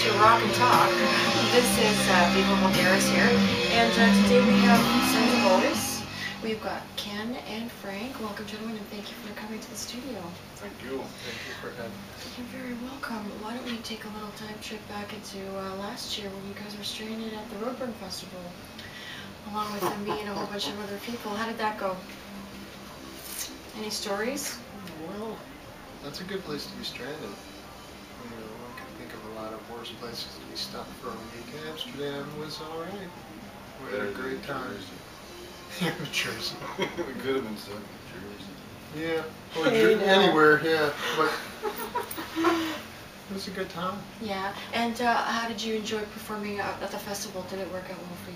to Rock and Talk. This is Viva Vulgaris here, and today we have Sons of Otis. We've got Ken and Frank. Welcome, gentlemen, and thank you for coming to the studio. Thank you. Thank you for having us. You're very welcome. Why don't we take a little time trip back into last year when you guys were stranded at the Roadburn Festival, along with me and a whole bunch of other people. How did that go? Any stories? Well, that's a good place to be stranded. You know, I can think of a lot of worse places to be stuck for a week. Amsterdam was alright. We had a great time. Yeah, New Jersey. We could have been stuck in Jersey. Yeah, or anywhere, yeah. But it was a good time. Yeah, and how did you enjoy performing at the festival? Did it work out well for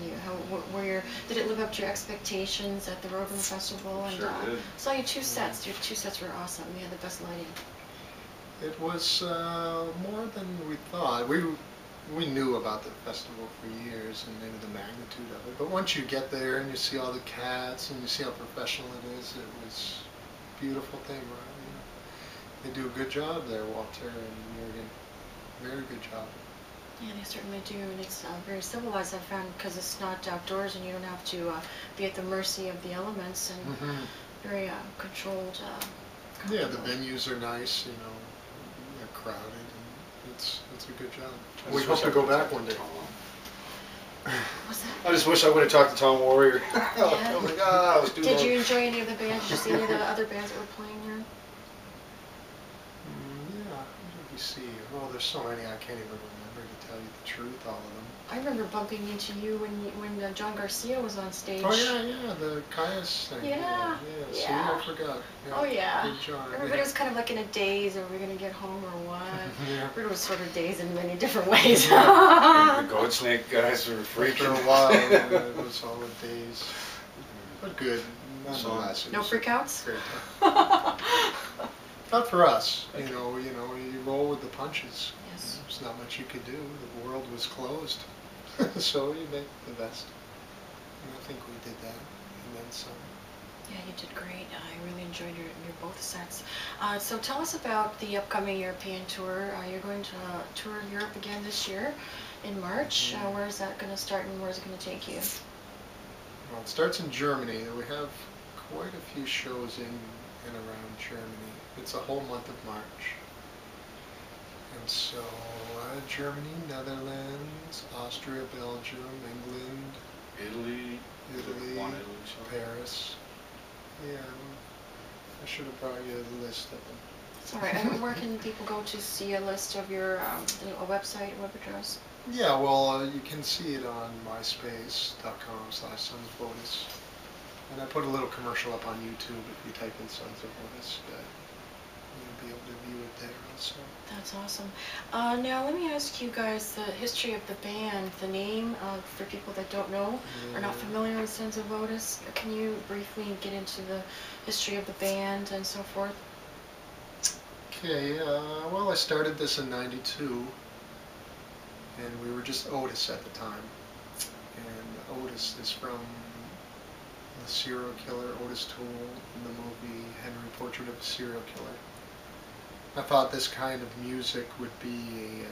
you? Did it live up to your expectations at the Roadburn Festival? And Sure did. saw you two sets. Your two sets were awesome. You had the best lighting. It was more than we thought. We knew about the festival for years and knew the magnitude of it. But once you get there and you see all the cats and you see how professional it is, it was a beautiful thing, right? You know, they do a good job there, Walter and Jürgen. Very good job. Yeah, they certainly do, and it's very civilized, I've found, because it's not outdoors and you don't have to be at the mercy of the elements, and very controlled. Yeah, the venues are nice, you know, they're crowded, and it's a good job. We hope to go back one day. What's that? I just wish I would have talked to Tom Warrior. Yeah. Oh my God, I was too Did low. you enjoy any of the bands? Did you see any of the other bands that were playing there? Yeah, what did we see? Oh, there's so many I can't even remember, to tell you the truth, all of them. I remember bumping into you when John Garcia was on stage. Oh yeah, the Caius thing. Yeah, See, yeah. I forgot. Yeah, Oh yeah. Good John. Everybody was kind of like in a daze. Are we going to get home or what? Yeah. Everybody was sort of dazed in many different ways. The Goat Snake guys were freaking. For a while, it was all a daze. But good. Nonetheless, it No was a freakouts? great time. Not for us. You know, you roll with the punches. Yes. There's not much you could do. The world was closed. So you make the best. And I think we did that. And then some. Yeah, you did great. I really enjoyed your both sets. So tell us about the upcoming European tour. You're going to tour Europe again this year in March. Where is that going to start and where is it going to take you? Well, it starts in Germany. We have quite a few shows in and around Germany. It's a whole month of March. And so Germany, Netherlands, Austria, Belgium, England, Italy. One Italy song. Paris. Yeah, I should have brought you a list of them. It's all right. And where can people go to see a list of your a website, web address? Yeah, well, you can see it on myspace.com/Sons of Otis. And I put a little commercial up on YouTube if you type in Sons of Otis. You'll be able to view it there also. That's awesome. Now let me ask you guys the history of the band, the name, for people that don't know, are not familiar with Sons of Otis. Can you briefly get into the history of the band and so forth? Okay, well, I started this in '92, and we were just Otis at the time. And Otis is from the serial killer Otis Toole in the movie Henry, Portrait of a Serial Killer. I thought this kind of music would be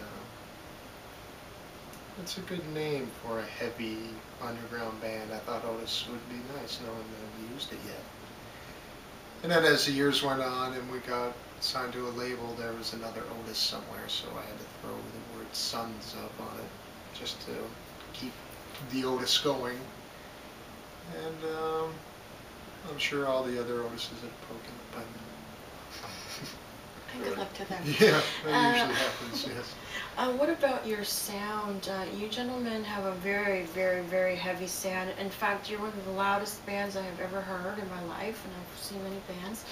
it's a good name for a heavy underground band. I thought Otis would be nice, knowing that we used it yet. And then as the years went on and we got signed to a label, there was another Otis somewhere, so I had to throw the word Sons up on it just to keep the Otis going. And I'm sure all the other Otises have broken up by now. And good luck to them. Yeah, that usually happens, yes. What about your sound? You gentlemen have a very, very, very heavy sound. In fact, you're one of the loudest bands I have ever heard in my life, and I've seen many bands.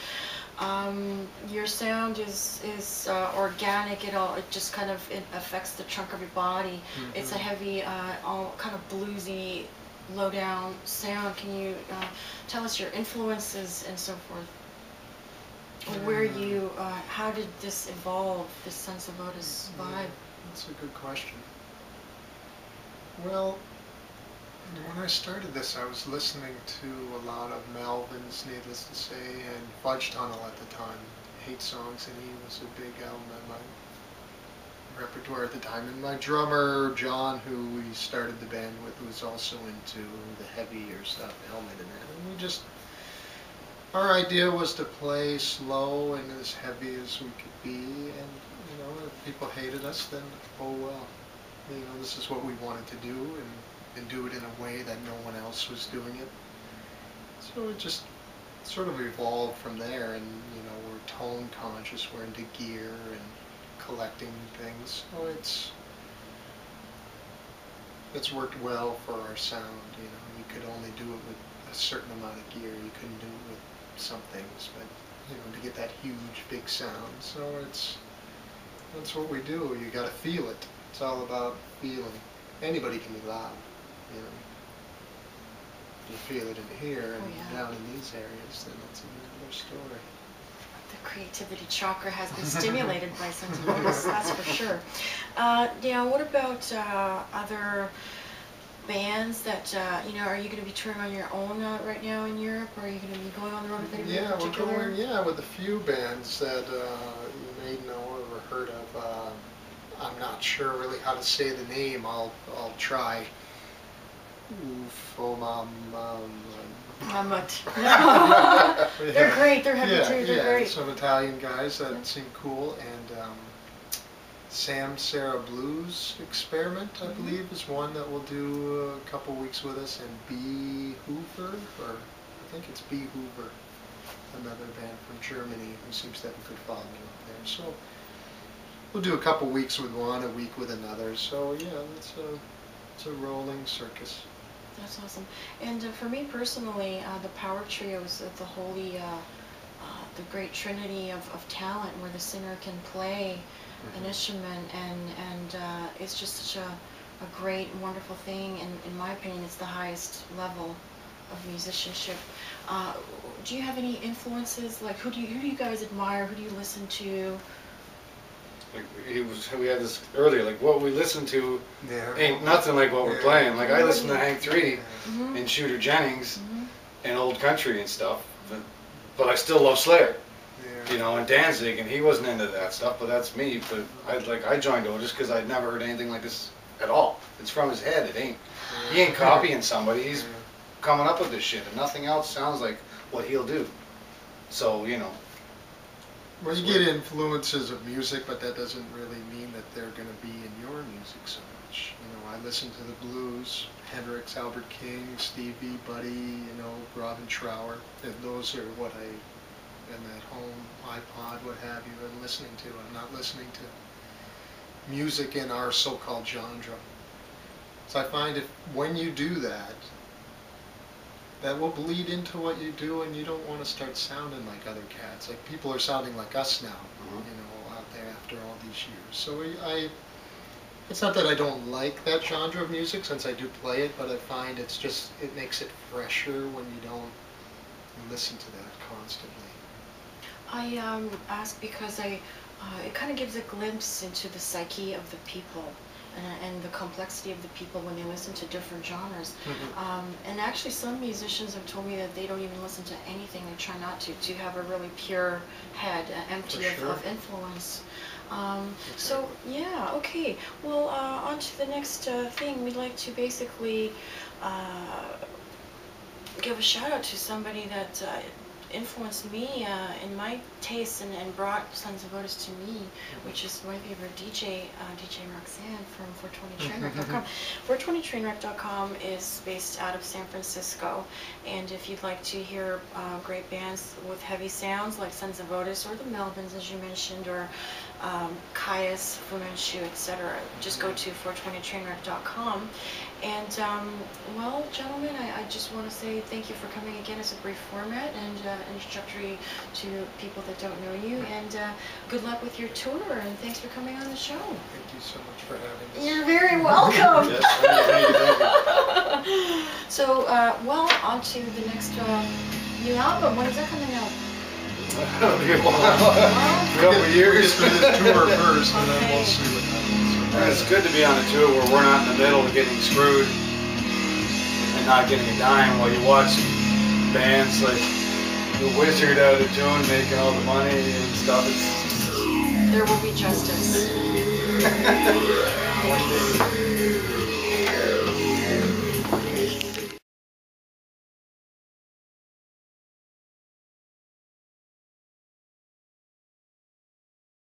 Your sound is organic. It just kind of affects the trunk of your body. It's a heavy, all kind of bluesy, low down sound. Can you tell us your influences and so forth? Where you, how did this evolve, this Sons of Otis vibe? That's a good question. Well, when I started this, I was listening to a lot of Melvins, needless to say, and Fudge Tunnel at the time. Hate Songs and E was a big album I liked. repertoire at the time. And my drummer, John, who we started the band with, was also into the heavier stuff, Helmet and that. And we just, our idea was to play slow and as heavy as we could be. And, you know, if people hated us, then, oh well. You know, this is what we wanted to do, and do it in a way that no one else was doing it. So it just sort of evolved from there, and you know, we're tone conscious, we're into gear and collecting things. So it's worked well for our sound. You know, you could only do it with a certain amount of gear. You couldn't do it with some things, but you know, to get that huge, big sound. So that's what we do. You got to feel it. It's all about feeling. Anybody can be loud, you know. You feel it in here and down in these areas, then it's another story. The creativity chakra has been stimulated by Sons of Otis, that's for sure. What about other bands that, you know, are you going to be touring on your own right now in Europe, or are you going to be going on the road with anybody in particular? We're going, with a few bands that you may know or heard of. I'm not sure really how to say the name. I'll try. They're great. They're heavy too. They're great. Some Italian guys that seem cool, and Sam Sarah Blues Experiment, I believe, is one that will do a couple weeks with us, and B Hoover, or I think it's B Hoover, another band from Germany who seems to have a good following up there. So we'll do a couple weeks with one, a week with another. So yeah, it's a rolling circus. That's awesome. And for me personally, the power trios of the holy, the great trinity of talent, where the singer can play an instrument, and it's just such a great, wonderful thing. And in my opinion, it's the highest level of musicianship. Do you have any influences? Like, who do you guys admire? Who do you listen to? Like we had this earlier, like what we listen to ain't nothing like what we're playing. Like I listen to Hank 3 and Shooter Jennings and old country and stuff, but I still love Slayer. You know, and Danzig, and he wasn't into that stuff, but that's me. But I joined Otis because I'd never heard anything like this at all. It's from his head. He ain't copying somebody. He's coming up with this shit, and nothing else sounds like what he'll do. So, you know. Well, you get influences of music, but that doesn't really mean that they're going to be in your music so much. You know, I listen to the blues, Hendrix, Albert King, Stevie, Buddy, you know, Robin Trower. And those are what I am at home, iPod, what have you, I'm listening to. I'm not listening to music in our so-called genre. So I find when you do that, that will bleed into what you do, and you don't want to start sounding like other cats. Like, people are sounding like us now, you know, out there after all these years. So it's not that I don't like that genre of music, since I do play it, but I find it makes it fresher when you don't listen to that constantly. I ask because it kind of gives a glimpse into the psyche of the people. And the complexity of the people when they listen to different genres. And actually some musicians have told me that they don't even listen to anything, they try not to have a really pure head, empty of influence. So yeah, okay. Well, on to the next thing. We'd like to basically give a shout out to somebody that influenced me in my tastes and brought Sons of Otis to me, which is my favorite DJ, DJ Roxanne from 420trainwreck.com. 420trainwreck.com is based out of San Francisco, and if you'd like to hear great bands with heavy sounds like Sons of Otis or the Melvins, as you mentioned, or Caius, Fu Manchu, etc., just go to 420trainwreck.com. And, well, gentlemen, I just want to say thank you for coming again as a brief format and introductory to people that don't know you. And good luck with your tour, and thanks for coming on the show. Thank you so much for having us. You're very welcome. Yes, thank you. So, well, on to the next new album. When is that coming out? It'll be a while. A couple years. We'll get through this tour first, and then we'll see what happens. It's good to be on a tour where we're not in the middle of getting screwed and not getting a dime while you watch bands like The Wizard out of tune making all the money and stuff. There will be justice. One day.